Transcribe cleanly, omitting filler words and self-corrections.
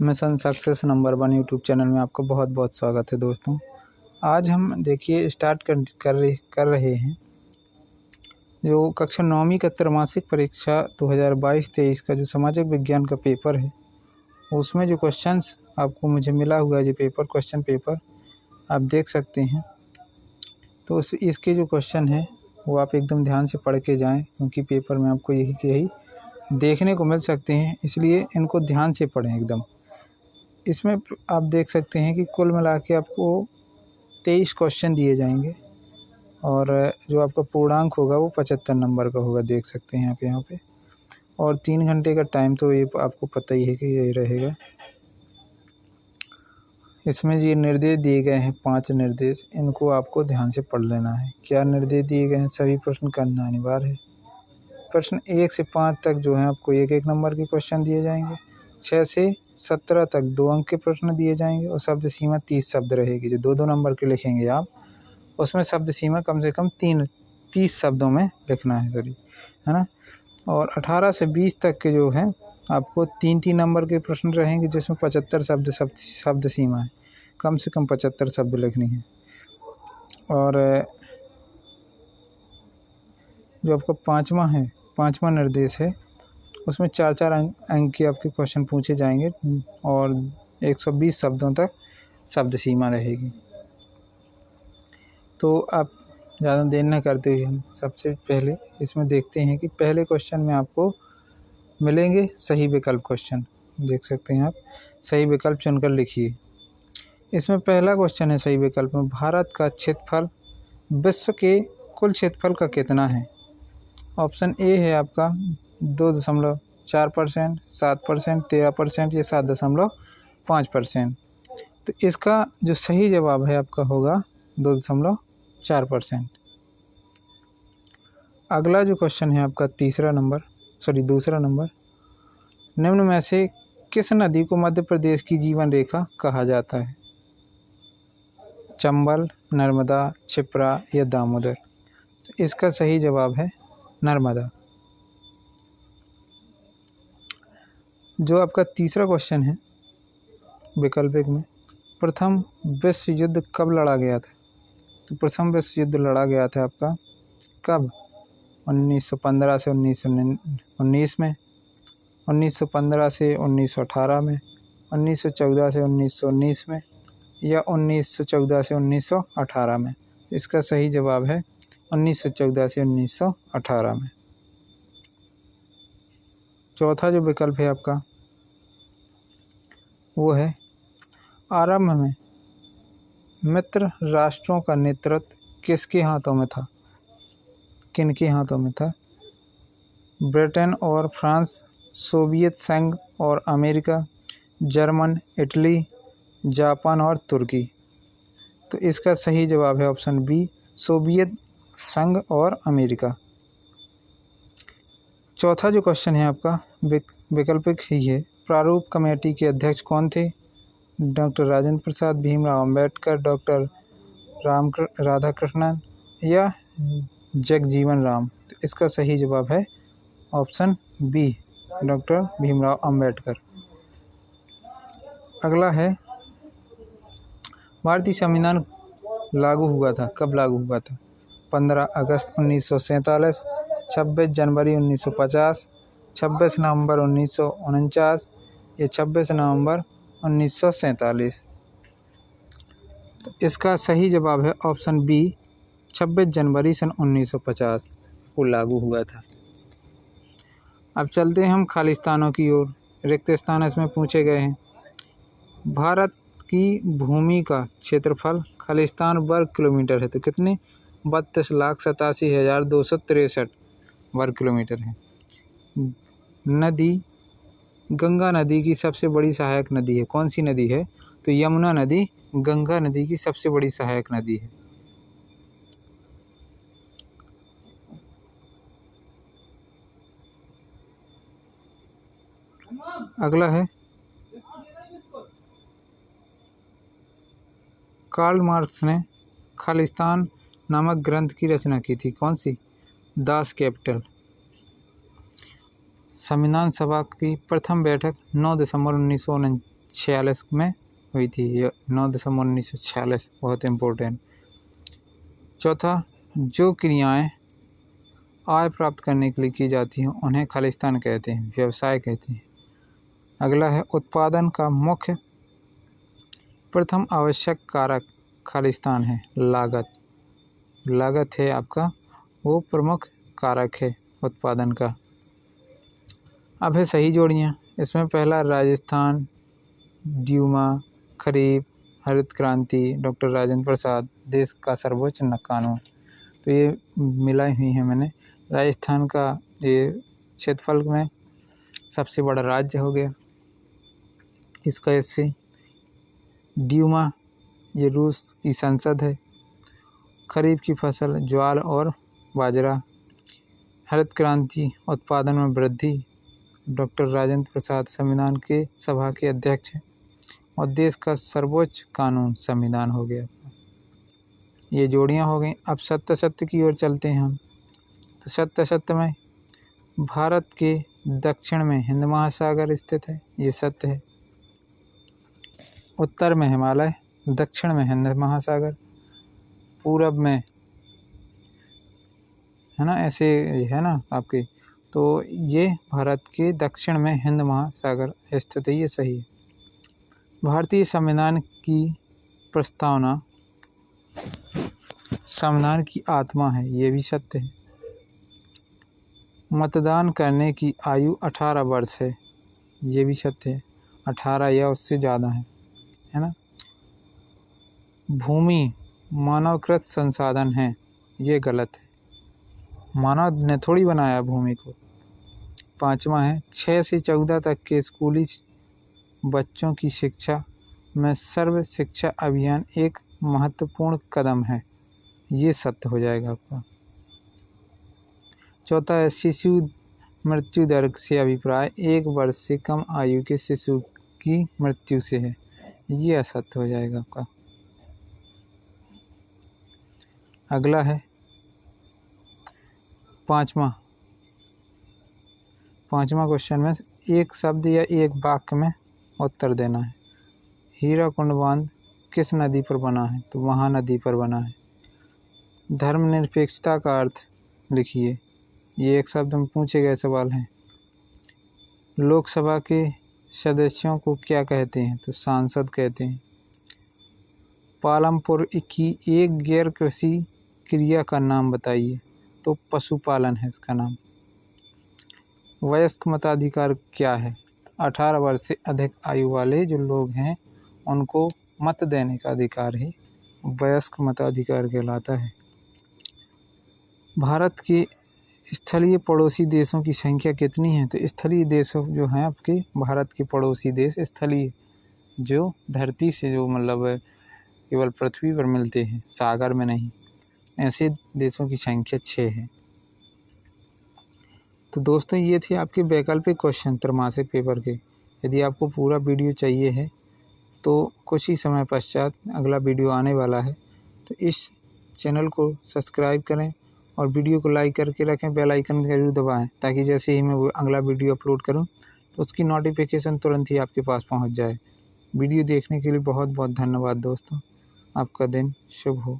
Mission success number 1 YouTube channel में आपका बहुत बहुत स्वागत है दोस्तों। आज हम देखिए स्टार्ट कर रहे हैं जो कक्षा 9वीं का त्रैमासिक परीक्षा 2022-23 का जो सामाजिक विज्ञान का पेपर है, उसमें जो क्वेश्चंस आपको मुझे मिला हुआ है, जो क्वेश्चन पेपर आप देख सकते हैं। तो इसके जो क्वेश्चन है वो आप एकदम ध्यान से पढ़ के जाएं, क्योंकि पेपर में आपको यही देखने को मिल सकते हैं, इसलिए इनको ध्यान से पढ़ें एकदम। इसमें आप देख सकते हैं कि कुल मिला के आपको 23 क्वेश्चन दिए जाएंगे और जो आपका पूर्णांक होगा वो 75 नंबर का होगा, देख सकते हैं आप यहाँ पे। और 3 घंटे का टाइम तो ये आपको पता ही है कि यही रहेगा। इसमें ये निर्देश दिए गए हैं 5 निर्देश, इनको आपको ध्यान से पढ़ लेना है। क्या निर्देश दिए गए हैं? सभी प्रश्न करना अनिवार्य है। प्रश्न 1 से 5 तक जो है आपको 1-1 नंबर के क्वेश्चन दिए जाएंगे। 6 से 17 तक 2 अंक के प्रश्न दिए जाएंगे और शब्द सीमा 30 शब्द रहेगी। जो 2-2 नंबर के लिखेंगे आप, उसमें शब्द सीमा कम से कम 30 शब्दों में लिखना है, है ना। और 18 से 20 तक के जो है आपको 3-3 नंबर के प्रश्न रहेंगे, जिसमें 75 शब्द सीमा है, कम से कम 75 शब्द लिखनी है। और जो आपका पाँचवा निर्देश है, उसमें 4-4 अंक के आपके क्वेश्चन पूछे जाएंगे और 120 शब्दों तक शब्द सीमा रहेगी। तो आप ज़्यादा देर न करते हुए हम सबसे पहले इसमें देखते हैं कि पहले क्वेश्चन में आपको मिलेंगे सही विकल्प क्वेश्चन। देख सकते हैं आप, सही विकल्प चुनकर लिखिए। इसमें पहला क्वेश्चन है सही विकल्प में, भारत का क्षेत्रफल विश्व के कुल क्षेत्रफल का कितना है? ऑप्शन ए है आपका 2.4%, 7%, 13% या 7.5%। तो इसका जो सही जवाब है आपका होगा 2.4%। अगला जो क्वेश्चन है आपका दूसरा नंबर, निम्न में से किस नदी को मध्य प्रदेश की जीवन रेखा कहा जाता है? चंबल, नर्मदा, क्षिप्रा या दामोदर? तो इसका सही जवाब है नर्मदा। जो आपका तीसरा क्वेश्चन है विकल्प एक में, प्रथम विश्व युद्ध कब लड़ा गया था? तो प्रथम विश्व युद्ध लड़ा गया था आपका कब? 1915 से 1919 में, 1915 से 1918 में, 1914 से 1919 में या 1914 से 1918 में? इसका सही जवाब है 1914 से 1918 में। चौथा जो विकल्प है आपका वो है, आरंभ में मित्र राष्ट्रों का नेतृत्व किसके हाथों में था? किनके हाथों में था? ब्रिटेन और फ्रांस, सोवियत संघ और अमेरिका, जर्मन, इटली, जापान और तुर्की? तो इसका सही जवाब है ऑप्शन बी, सोवियत संघ और अमेरिका। चौथा जो क्वेश्चन है आपका वैकल्पिक ही है, प्रारूप कमेटी के अध्यक्ष कौन थे? डॉक्टर राजेंद्र प्रसाद, भीमराव अंबेडकर, डॉक्टर राधाकृष्णन या जगजीवन राम? तो इसका सही जवाब है option B, doctor Bhimrao Ambedkar. अगला है, भारतीय संविधान लागू हुआ था, कब लागू हुआ था? 15 अगस्त 1947, 26 जनवरी 1950, 26 नवंबर 1949 या 26 नवंबर 1947? तो इसका सही जवाब है ऑप्शन बी, 26 जनवरी सन 1950 को लागू हुआ था। अब चलते हैं हम खालिस्तानों की ओर। रिक्त स्थान इसमें पूछे गए हैं। भारत की भूमि का क्षेत्रफल खालिस्तान वर्ग किलोमीटर है, तो कितने? 32,87,263 वर्ग किलोमीटर है। नदी, गंगा नदी की सबसे बड़ी सहायक नदी है, कौन सी नदी है? तो यमुना नदी गंगा नदी की सबसे बड़ी सहायक नदी है। अगला है, कार्ल मार्क्स ने खालिस्तान नामक ग्रंथ की रचना की थी, कौन सी? Das Kapital. संविधान सभा की प्रथम बैठक 9 दिसंबर 1946 में हुई थी। ये 9 दिसंबर 1946, बहुत इम्पोर्टेंट। चौथा, जो क्रियाएं आय प्राप्त करने के लिए की जाती हैं उन्हें खालिस्तान कहते हैं, व्यवसाय कहते हैं। अगला है उत्पादन का मुख्य प्रथम आवश्यक कारक खालिस्तान है लागत। लागत है आपका वो प्रमुख कारक है उत्पादन का। अब है सही जोड़ियाँ। इसमें पहला राजस्थान, ड्यूमा, खरीफ, हरित क्रांति, डॉक्टर राजेंद्र प्रसाद, देश का सर्वोच्च कानून। तो ये मिलाई हुई है मैंने। राजस्थान का ये क्षेत्रफल में सबसे बड़ा राज्य हो गया इसका इससे। ड्यूमा ये रूस की संसद है। खरीफ की फसल ज्वार और बाजरा। हरित क्रांति उत्पादन में वृद्धि, डॉक्टर राजेंद्र प्रसाद संविधान के सभा के अध्यक्ष हैं। और देश का सर्वोच्च कानून संविधान हो गया। ये जोड़ियां हो गई। अब सत्य सत्य की ओर चलते हैं हम। तो सत्य सत्य में भारत के दक्षिण में हिंद महासागर स्थित है, ये सत्य है। उत्तर में हिमालय, दक्षिण में हिंद महासागर, पूरब में है ना, ऐसे है ना आपके। तो ये भारत के दक्षिण में हिंद महासागर स्थित है, ये सही है। भारतीय संविधान की प्रस्तावना संविधान की आत्मा है, ये भी सत्य है। मतदान करने की आयु 18 वर्ष है, ये भी सत्य है। 18 या उससे ज़्यादा है ना। भूमि मानवकृत संसाधन है, ये गलत है। मानव ने थोड़ी बनाया भूमि को। 5वां है 6 से 14 तक के स्कूली बच्चों की शिक्षा में सर्व शिक्षा अभियान एक महत्वपूर्ण कदम है, ये सत्य हो जाएगा आपका। चौथा है शिशु मृत्यु दर से अभिप्राय 1 वर्ष से कम आयु के शिशु की मृत्यु से है, ये असत्य हो जाएगा आपका। अगला है पांचवा क्वेश्चन में एक शब्द या एक वाक्य में उत्तर देना है। हीराकुंड बांध किस नदी पर बना है? तो महानदी पर बना है। धर्मनिरपेक्षता का अर्थ लिखिए, ये एक शब्द में पूछे गए सवाल हैं। लोकसभा के सदस्यों को क्या कहते हैं? तो सांसद कहते हैं। पालमपुर की एक गैर कृषि क्रिया का नाम बताइए, तो पशुपालन है इसका नाम। वयस्क मताधिकार क्या है? 18 वर्ष से अधिक आयु वाले जो लोग हैं उनको मत देने का अधिकार ही वयस्क मताधिकार कहलाता है। भारत के स्थलीय पड़ोसी देशों की संख्या कितनी है? तो स्थलीय देशों जो हैं आपके भारत के पड़ोसी देश, स्थलीय जो धरती से जो मतलब केवल पृथ्वी पर मिलते हैं, सागर में नहीं, ऐसे देशों की संख्या 6 है। तो दोस्तों ये थे आपके वैकल्पिक क्वेश्चन त्रैमासिक पेपर के। यदि आपको पूरा वीडियो चाहिए है तो कुछ ही समय पश्चात अगला वीडियो आने वाला है। तो इस चैनल को सब्सक्राइब करें और वीडियो को लाइक करके रखें, बेल आइकन जरूर दबाएं, ताकि जैसे ही मैं वो अगला वीडियो अपलोड करूं तो उसकी नोटिफिकेशन तुरंत ही आपके पास पहुंच जाए। वीडियो देखने के लिए बहुत बहुत धन्यवाद दोस्तों। आपका दिन शुभ हो।